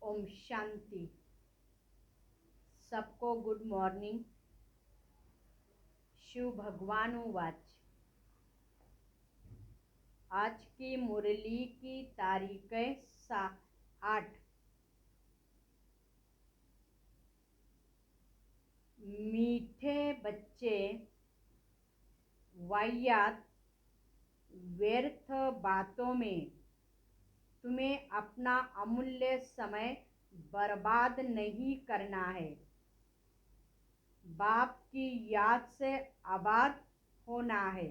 ओम शांति। सबको good morning. Shiv भगवान watch. आज की मुरली की तारीख है 8। मीठे बच्चे वाहियात व्यर्थ बातों में तुम्हें अपना अमूल्य समय बर्बाद नहीं करना है। बाप की याद से आबाद होना है।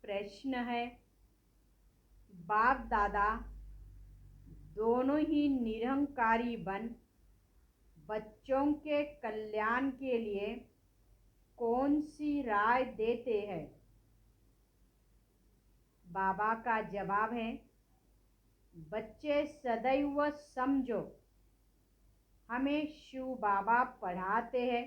प्रश्न है, बाप दादा दोनों ही निरहंकारी बन बच्चों के कल्याण के लिए कौन सी राय देते हैं? बाबा का जवाब है, बच्चे सदैव समझो, हमें शिव बाबा पढ़ाते हैं।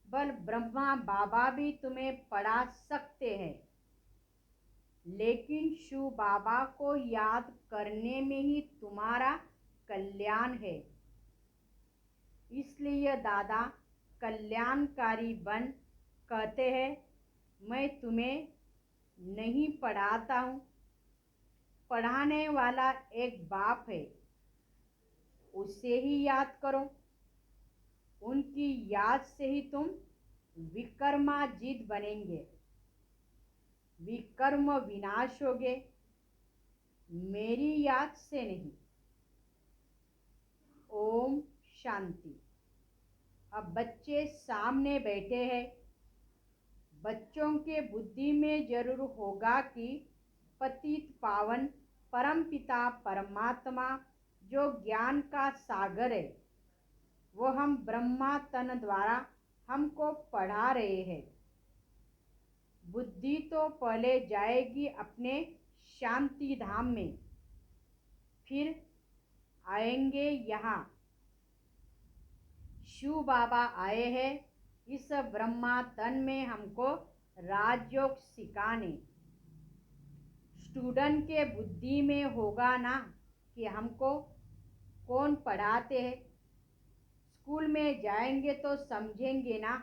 बल ब्रह्मा बाबा भी तुम्हें पढ़ा सकते हैं, लेकिन शिव बाबा को याद करने में ही तुम्हारा कल्याण है। इसलिए दादा कल्याणकारी बन कहते हैं, मैं तुम्हें नहीं पढ़ाता हूँ। पढ़ाने वाला एक बाप है, उसे ही याद करो। उनकी याद से ही तुम विकर्माजीत बनेंगे, विकर्म विनाश होगे, मेरी याद से नहीं। ओम शांति। अब बच्चे सामने बैठे हैं। बच्चों के बुद्धि में जरूर होगा कि पतित पावन परमपिता परमात्मा जो ज्ञान का सागर है, वो हम ब्रह्मा तन द्वारा हमको पढ़ा रहे हैं। बुद्धि तो पहले जाएगी अपने शांति धाम में, फिर आएंगे यहाँ। शिव बाबा आए हैं इस ब्रह्मा तन में हमको राजयोग सिखाने। स्टूडेंट के बुद्धि में होगा ना कि हमको कौन पढ़ाते हैं। स्कूल में जाएंगे तो समझेंगे ना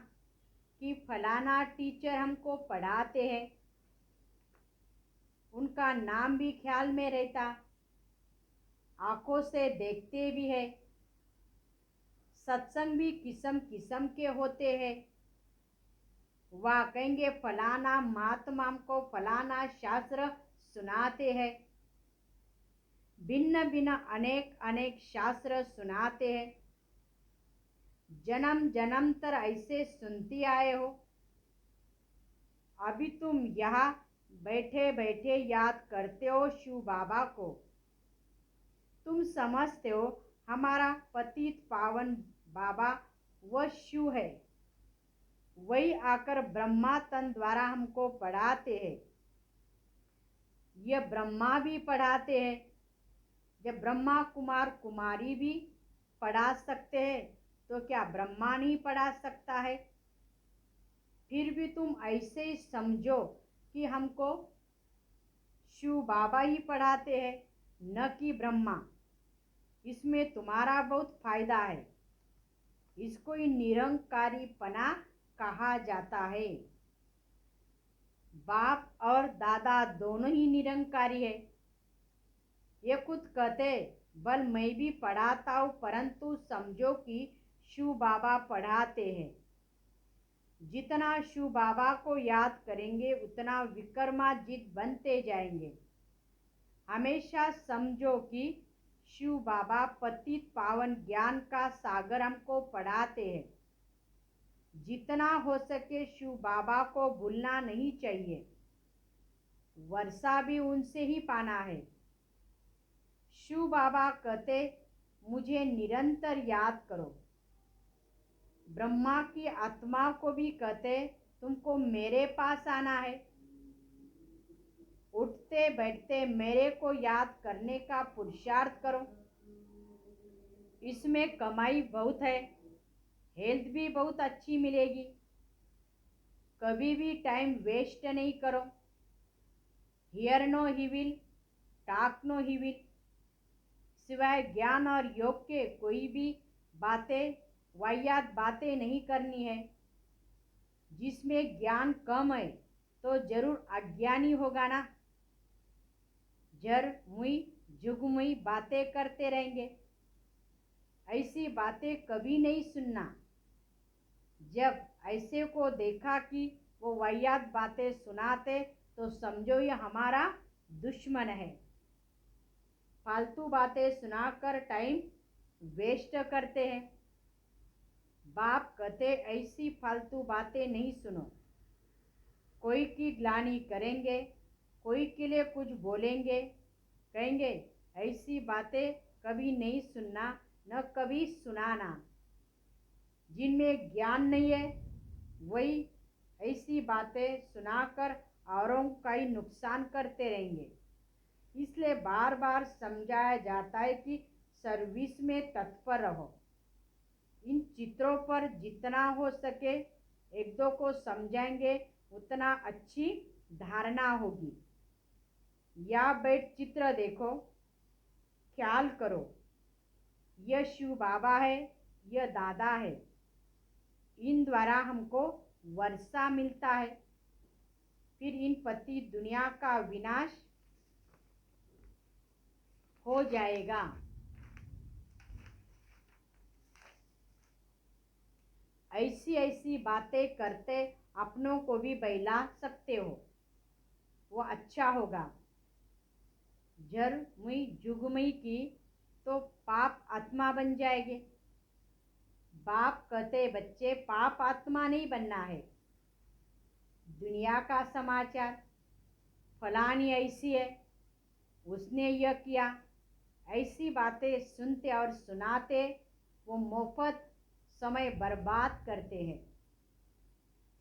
कि फलाना टीचर हमको पढ़ाते हैं। उनका नाम भी ख्याल में रहता, आंखों से देखते भी है। सत्संग भी किस्म किस्म के होते हैं। वह कहेंगे फलाना महात्मा हमको फलाना शास्त्र सुनाते हैं। भिन्न भिन्न अनेक अनेक शास्त्र सुनाते हैं। जन्म जन्मांतर ऐसे सुनते आए हो। अभी तुम यहाँ बैठे बैठे याद करते हो शिव बाबा को। तुम समझते हो हमारा पतित पावन बाबा वह शिव है। वही आकर ब्रह्मा तन द्वारा हमको पढ़ाते हैं। यह ब्रह्मा भी पढ़ाते हैं। जब ब्रह्मा कुमार कुमारी भी पढ़ा सकते हैं तो क्या ब्रह्मा नहीं पढ़ा सकता है? फिर भी तुम ऐसे ही समझो कि हमको शिव बाबा ही पढ़ाते हैं, न कि ब्रह्मा। इसमें तुम्हारा बहुत फायदा है। इसको ही निरंकारीपना कहा जाता है। बाप और दादा दोनों ही निरंकारी है। ये खुद कहते, बल मैं भी पढ़ाता हूँ, परंतु समझो कि शिव बाबा पढ़ाते हैं। जितना शिव बाबा को याद करेंगे उतना विकर्माजीत बनते जाएंगे। हमेशा समझो कि शिव बाबा पतित पावन ज्ञान का सागर हमको पढ़ाते हैं। जितना हो सके शिव बाबा को भूलना नहीं चाहिए। वर्षा भी उनसे ही पाना है। शिव बाबा कहते, मुझे निरंतर याद करो। ब्रह्मा की आत्मा को भी कहते, तुमको मेरे पास आना है। उठते बैठते मेरे को याद करने का पुरुषार्थ करो। इसमें कमाई बहुत है, हेल्थ भी बहुत अच्छी मिलेगी। कभी भी टाइम वेस्ट नहीं करो। Hear no evil, talk no evil. सिवाय ज्ञान और योग के कोई भी बातें, वाहियात बातें नहीं करनी है। जिसमें ज्ञान कम है तो जरूर अज्ञानी होगा ना। जर मुई जुगमुई बातें करते रहेंगे, ऐसी बातें कभी नहीं सुनना। जब ऐसे को देखा कि वो वाहियात बातें सुनाते तो समझो ये हमारा दुश्मन है। फालतू बातें सुनाकर टाइम वेस्ट करते हैं। बाप कहते ऐसी फालतू बातें नहीं सुनो। कोई की ग्लानि करेंगे, कोई के लिए कुछ बोलेंगे, कहेंगे ऐसी बातें कभी नहीं सुनना, न कभी सुनाना। जिनमें ज्ञान नहीं है वही ऐसी बातें सुनाकर औरों का ही नुकसान करते रहेंगे। इसलिए बार बार समझाया जाता है कि सर्विस में तत्पर रहो। इन चित्रों पर जितना हो सके एक दो को समझाएंगे उतना अच्छी धारणा होगी। या बैठ चित्र देखो, ख्याल करो, यह शिव बाबा है, यह दादा है। इन द्वारा हमको वर्षा मिलता है। फिर इन पति दुनिया का विनाश हो जाएगा। ऐसी ऐसी बातें करते अपनों को भी बहला सकते हो, वो अच्छा होगा। जर मुई जुगमुई की तो पाप आत्मा बन जाएंगे। बाप कहते बच्चे पाप आत्मा नहीं बनना है। दुनिया का समाचार, फलानी ऐसी है, उसने यह किया, ऐसी बातें सुनते और सुनाते वो मुफ्त समय बर्बाद करते हैं।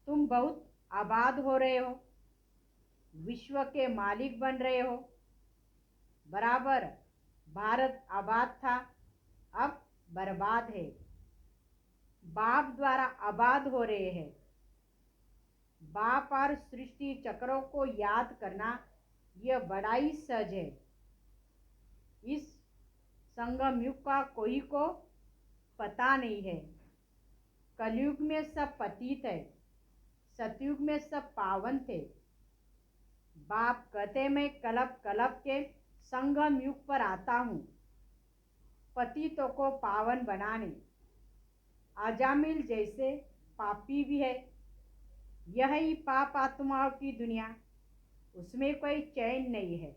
तुम बहुत आबाद हो रहे हो, विश्व के मालिक बन रहे हो। बराबर भारत आबाद था, अब बर्बाद है। बाप द्वारा आबाद हो रहे हैं। बाप और सृष्टि चक्रों को याद करना यह बड़ा ही सहज है। इस संगम युग का कोई को पता नहीं है। कलयुग में सब पतित है, सतयुग में सब पावन थे। बाप कहते मैं कलप कलप के संगम युग पर आता हूँ, पतितों को पावन बनाने। अजामिल जैसे पापी भी है। यही पाप आत्माओं की दुनिया, उसमें कोई चैन नहीं है।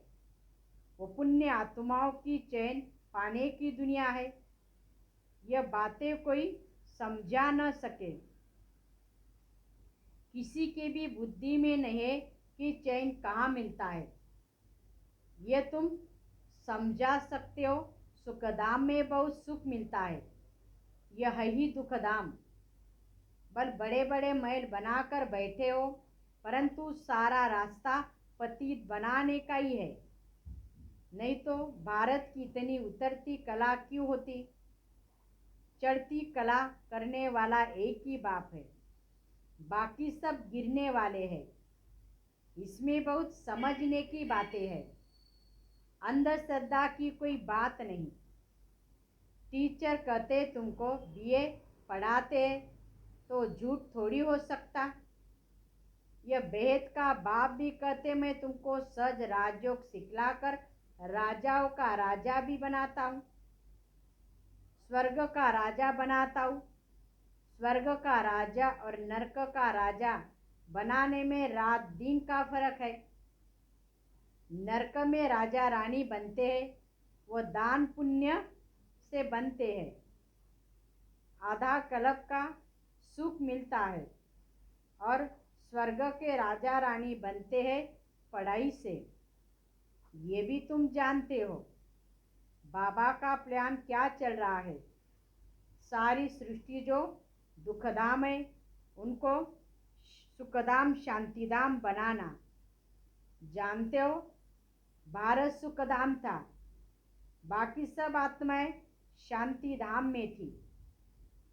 वो पुण्य आत्माओं की चैन पाने की दुनिया है। यह बातें कोई समझा न सके। किसी के भी बुद्धि में नहीं है कि चैन कहाँ मिलता है। यह तुम समझा सकते हो। सुखधाम में बहुत सुख मिलता है, यह ही दुखधाम। बल बड़े बड़े महल बनाकर बैठे हो, परंतु सारा रास्ता पतित बनाने का ही है। नहीं तो भारत की इतनी उतरती कला क्यों होती। चढ़ती कला करने वाला एक ही बाप है, बाकी सब गिरने वाले हैं। इसमें बहुत समझने की बातें हैं, अंधश्रद्धा की कोई बात नहीं। टीचर कहते तुमको बीए पढ़ाते तो झूठ थोड़ी हो सकता। यह बेहद का बाप भी कहते मैं तुमको सहज राजयोग सिखलाकर राजाओं का राजा भी बनाता हूँ, स्वर्ग का राजा बनाता हूँ। स्वर्ग का राजा और नरक का राजा बनाने में रात दिन का फर्क है। नरक में राजा रानी बनते हैं, वो दान पुण्य से बनते हैं। आधा कल्प का सुख मिलता है और स्वर्ग के राजा रानी बनते हैं पढ़ाई से। ये भी तुम जानते हो बाबा का प्लान क्या चल रहा है। सारी सृष्टि जो दुखधाम है उनको सुखधाम शांतिधाम बनाना। जानते हो भारत सुखधाम था, बाकी सब आत्माएं शांतिधाम में थी।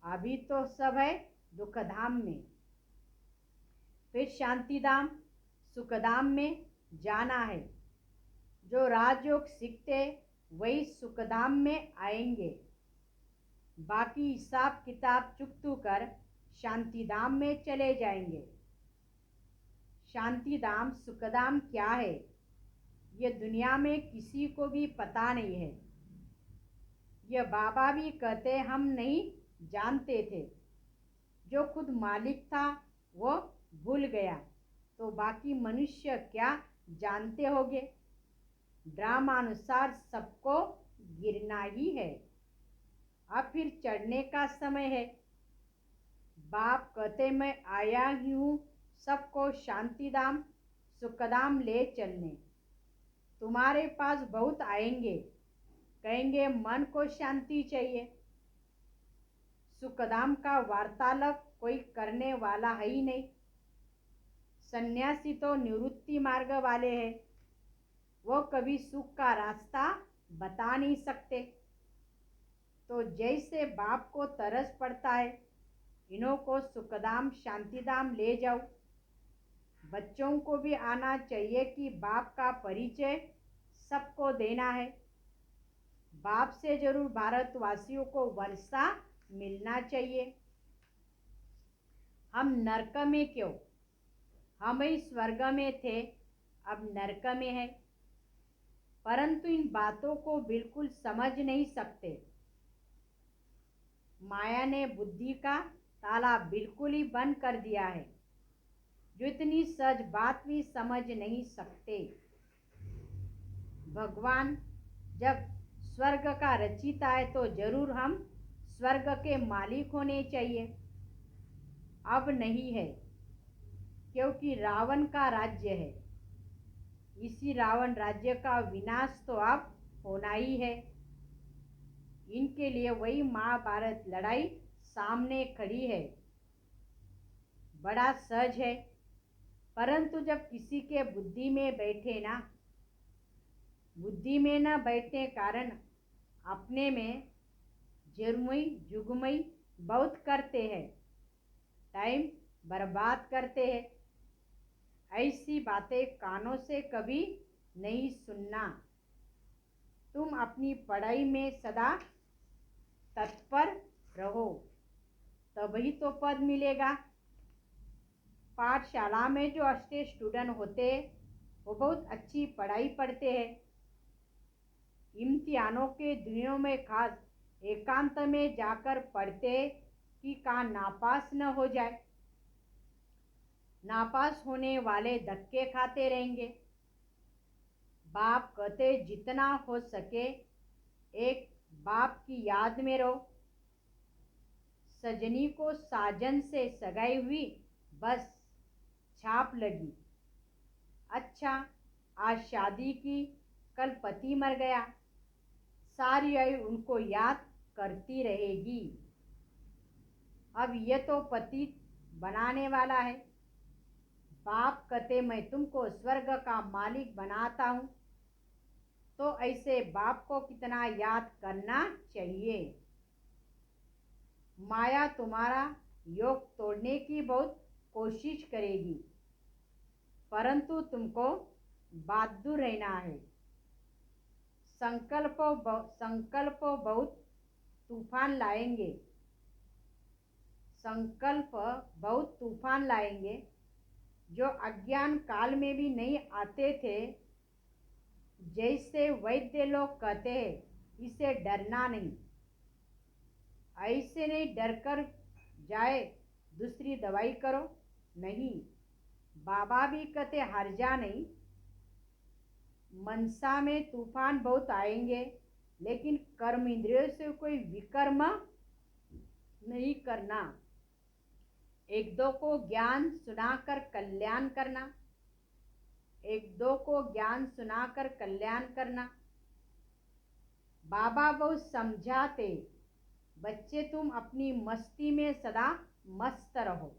अभी तो सब है दुखधाम में। फिर शांतिधाम सुखधाम में जाना है। जो राजयोग सीखते वही सुखधाम में आएंगे, बाकी हिसाब किताब चुकतू कर शांतिधाम में चले जाएंगे। शांतिधाम सुखधाम क्या है ये दुनिया में किसी को भी पता नहीं है। यह बाबा भी कहते हम नहीं जानते थे। जो खुद मालिक था वो भूल गया तो बाकी मनुष्य क्या जानते होंगे। ड्रामानुसार सबको गिरना ही है। अब फिर चढ़ने का समय है। बाप कहते मैं आया ही हूँ सबको शांतिधाम सुखधाम ले चलने। तुम्हारे पास बहुत आएंगे, कहेंगे मन को शांति चाहिए। सुखधाम का वार्तालाप कोई करने वाला है ही नहीं। सन्यासी तो निवृत्ति मार्ग वाले हैं, वो कभी सुख का रास्ता बता नहीं सकते। तो जैसे बाप को तरस पड़ता है इन्हों को सुखधाम शांतिधाम ले जाओ। बच्चों को भी आना चाहिए कि बाप का परिचय सबको देना है। बाप से जरूर भारतवासियों को वर्षा मिलना चाहिए। हम नरक में क्यों, हम ही स्वर्ग में थे अब नरक में है। परंतु इन बातों को बिल्कुल समझ नहीं सकते। माया ने बुद्धि का ताला बिल्कुल ही बंद कर दिया है, जो इतनी सहज बात भी समझ नहीं सकते। भगवान जब स्वर्ग का रचिता है तो जरूर हम स्वर्ग के मालिक होने चाहिए। अब नहीं है क्योंकि रावण का राज्य है। इसी रावण राज्य का विनाश तो अब होना ही है। इनके लिए वही महाभारत लड़ाई सामने खड़ी है। बड़ा सहज है, परंतु जब किसी के बुद्धि में बैठे ना, बुद्धि में न बैठने कारण अपने में जुर्मई जुगमई बहुत करते हैं, टाइम बर्बाद करते हैं। ऐसी बातें कानों से कभी नहीं सुनना। तुम अपनी पढ़ाई में सदा तत्पर रहो, तभी तो पद मिलेगा। पाठशाला में जो अच्छे स्टूडेंट होते वो बहुत अच्छी पढ़ाई पढ़ते हैं। इम्तिहानों के दिनों में खास एकांत में जाकर पढ़ते कि कहाँ नापास न हो जाए। नापास होने वाले धक्के खाते रहेंगे। बाप कहते जितना हो सके एक बाप की याद में रहो। सजनी को साजन से सगाई हुई, बस छाप लगी। अच्छा आज शादी की, कल पति मर गया, सारी आयु उनको याद करती रहेगी। अब ये तो पति बनाने वाला है। बाप कहते मैं तुमको स्वर्ग का मालिक बनाता हूँ, तो ऐसे बाप को कितना याद करना चाहिए। माया तुम्हारा योग तोड़ने की बहुत कोशिश करेगी, परंतु तुमको बहादुर रहना है। संकल्प बहुत तूफान लाएंगे, संकल्प बहुत तूफान लाएंगे जो अज्ञान काल में भी नहीं आते थे। जैसे वैद्य लोग कहते हैं इसे डरना नहीं, ऐसे नहीं डर कर जाए दूसरी दवाई करो, नहीं। बाबा भी कहते हार जा नहीं। मनसा में तूफान बहुत आएंगे, लेकिन कर्म इंद्रियों से कोई विकर्म नहीं करना। एक दो को ज्ञान सुनाकर कल्याण करना, एक दो को ज्ञान सुनाकर कल्याण करना। बाबा बहुत समझाते, बच्चे तुम अपनी मस्ती में सदा मस्त रहो।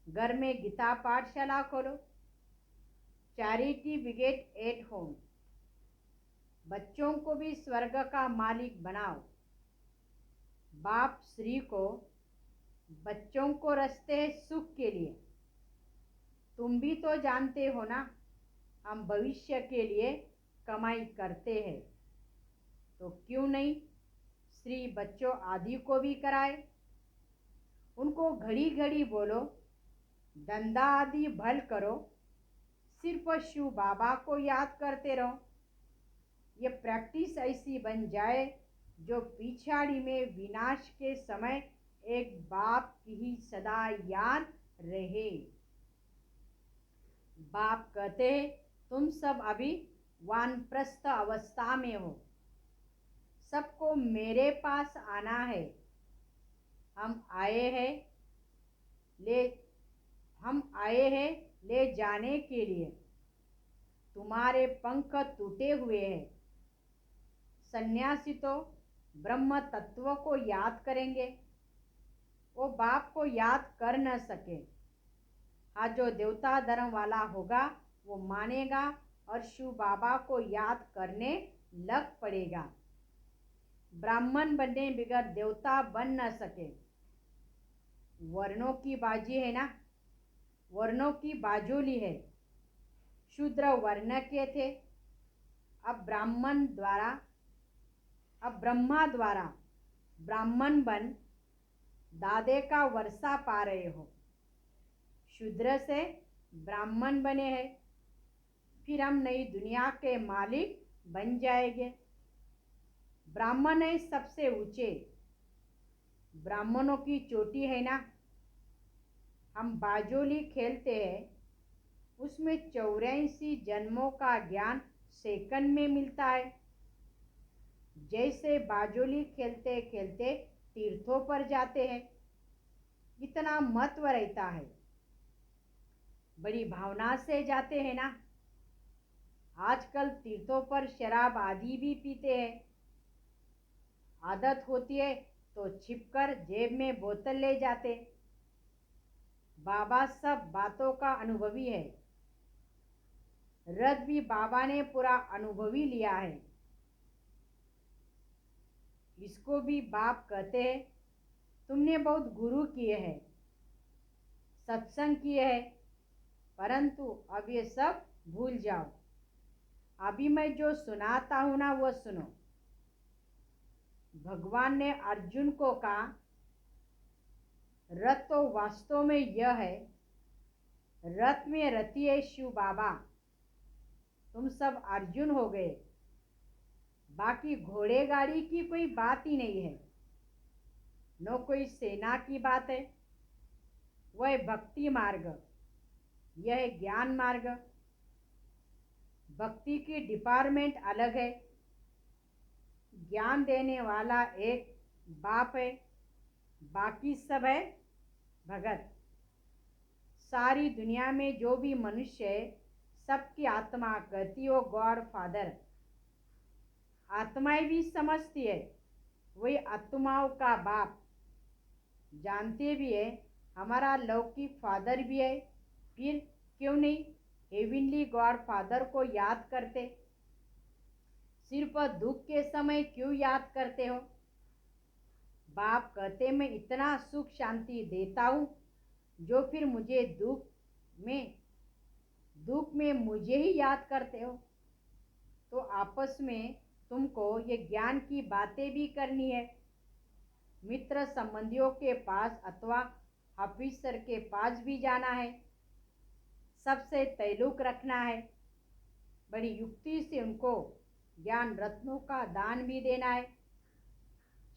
घर में गीता पाठशाला खोलो, चैरिटी ब्रिगेड एट होम। बच्चों को भी स्वर्ग का मालिक बनाओ। बाप श्री को बच्चों को रस्ते सुख के लिए। तुम भी तो जानते हो ना, हम भविष्य के लिए कमाई करते हैं, तो क्यों नहीं स्त्री बच्चों आदि को भी कराए। उनको घड़ी घड़ी बोलो, धंधा आदि भल करो, सिर्फ शिव बाबा को याद करते रहो। ये प्रैक्टिस ऐसी बन जाए जो पिछाड़ी में विनाश के समय एक बाप की ही सदा याद रहे। बाप कहते हैं, तुम सब अभी वानप्रस्थ अवस्था में हो, सबको मेरे पास आना है। हम आए हैं ले जाने के लिए। तुम्हारे पंख टूटे हुए हैं। सन्यासी तो ब्रह्म तत्व को याद करेंगे, वो बाप को याद कर न सके। हाँ, जो देवता धर्म वाला होगा वो मानेगा और शिव बाबा को याद करने लग पड़ेगा। ब्राह्मण बनने बगैर देवता बन न सके। वर्णों की बाजी है ना, वर्णों की बाजोली है। शूद्र वर्ण के थे, अब ब्रह्मा द्वारा ब्राह्मण बन दादे का वर्षा पा रहे हो। शूद्र से ब्राह्मण बने हैं, फिर हम नई दुनिया के मालिक बन जाएंगे। ब्राह्मण है सबसे ऊंचे, ब्राह्मणों की चोटी है ना। हम बाजोली खेलते हैं, उसमें 84 जन्मों का ज्ञान सेकंड में मिलता है। जैसे बाजोली खेलते खेलते तीर्थों पर जाते हैं, इतना महत्व रहता है। बड़ी भावना से जाते हैं ना। आजकल तीर्थों पर शराब आदि भी पीते हैं। आदत होती है तो छिपकर जेब में बोतल ले जाते। बाबा सब बातों का अनुभवी है। रथ भी बाबा ने पूरा अनुभवी लिया है। इसको भी बाप कहते हैं, तुमने बहुत गुरु किए हैं, सत्संग किए हैं, परंतु अब ये सब भूल जाओ। अभी मैं जो सुनाता हूं ना वो सुनो। भगवान ने अर्जुन को कहा, रथ तो वास्तव में यह है, रथ में रति है शिव बाबा। तुम सब अर्जुन हो गए, बाकी घोड़े गाड़ी की कोई बात ही नहीं है, न कोई सेना की बात है। वह भक्ति मार्ग, यह ज्ञान मार्ग। भक्ति की डिपार्टमेंट अलग है। ज्ञान देने वाला एक बाप है, बाकी सब है भगत। सारी दुनिया में जो भी मनुष्य है, सबकी आत्मा कहती हो गॉड फादर। आत्माएं भी समझती है, वही आत्माओं का बाप। जानते भी है हमारा लौकिक फादर भी है, फिर क्यों नहीं हेविनली गॉड फादर को याद करते। सिर्फ दुख के समय क्यों याद करते हो। बाप कहते मैं इतना सुख शांति देता हूँ, जो फिर मुझे दुख में मुझे ही याद करते हो। तो आपस में तुमको ये ज्ञान की बातें भी करनी है। मित्र संबंधियों के पास अथवा ऑफिसर के पास भी जाना है, सबसे तल्लुक रखना है। बड़ी युक्ति से उनको ज्ञान रत्नों का दान भी देना है।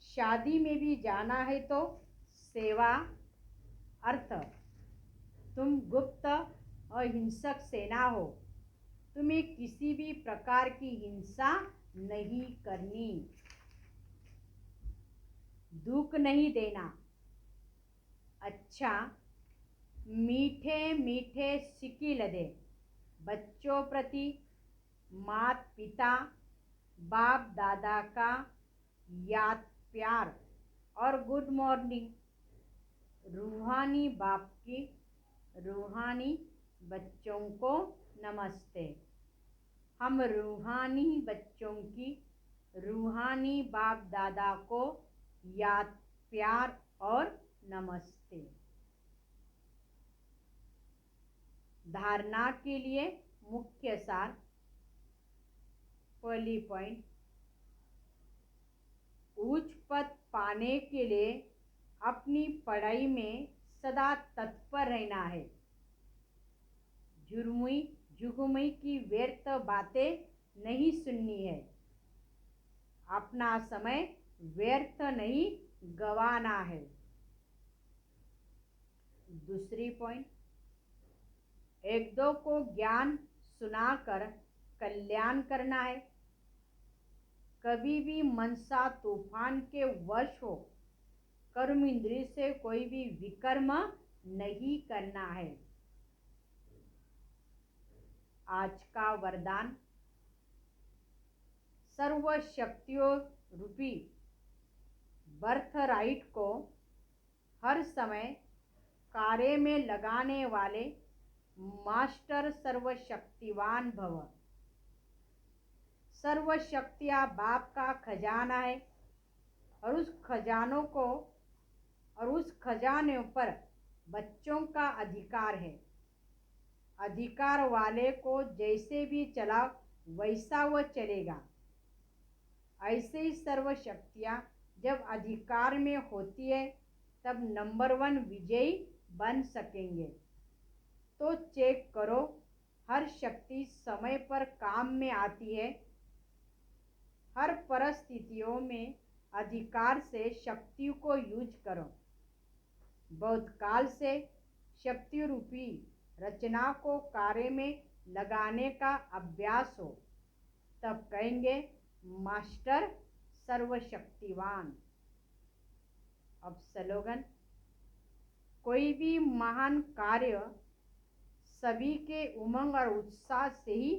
शादी में भी जाना है तो सेवा अर्थ। तुम गुप्त और हिंसक सेना हो, तुम्हें किसी भी प्रकार की हिंसा नहीं करनी, दुख नहीं देना। अच्छा, मीठे मीठे सिक्की लदे बच्चों प्रति मात पिता बाप दादा का याद प्यार और गुड मॉर्निंग। रूहानी बाप की रूहानी बच्चों को नमस्ते। हम रूहानी बच्चों की रूहानी बाप दादा को याद प्यार और नमस्ते। धारणा के लिए मुख्य सार। पहली पॉइंट, उच्च पद पाने के लिए अपनी पढ़ाई में सदा तत्पर रहना है। जुर्मुई जुगमुई की व्यर्थ बातें नहीं सुननी है। अपना समय व्यर्थ नहीं गंवाना है। दूसरी पॉइंट, एक दो को ज्ञान सुनाकर कल्याण करना है। कभी भी मनसा तूफान के वश हो कर्म इंद्रिय से कोई भी विकर्म नहीं करना है। आज का वरदान, सर्व शक्तियों रूपी बर्थ राइट को हर समय कार्य में लगाने वाले मास्टर सर्वशक्तिवान भव। सर्व शक्तियाँ बाप का खजाना है और उस खजाने पर बच्चों का अधिकार है। अधिकार वाले को जैसे भी चलाओ वैसा वो चलेगा। ऐसे ही सर्व शक्तियाँ जब अधिकार में होती है तब नंबर 1 विजयी बन सकेंगे। तो चेक करो, हर शक्ति समय पर काम में आती है। हर परिस्थितियों में अधिकार से शक्ति को यूज करो। बहुत काल से शक्ति रूपी रचना को कार्य में लगाने का अभ्यास हो, तब कहेंगे मास्टर सर्वशक्तिवान। अब स्लोगन, कोई भी महान कार्य सभी के उमंग और उत्साह से ही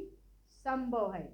संभव है।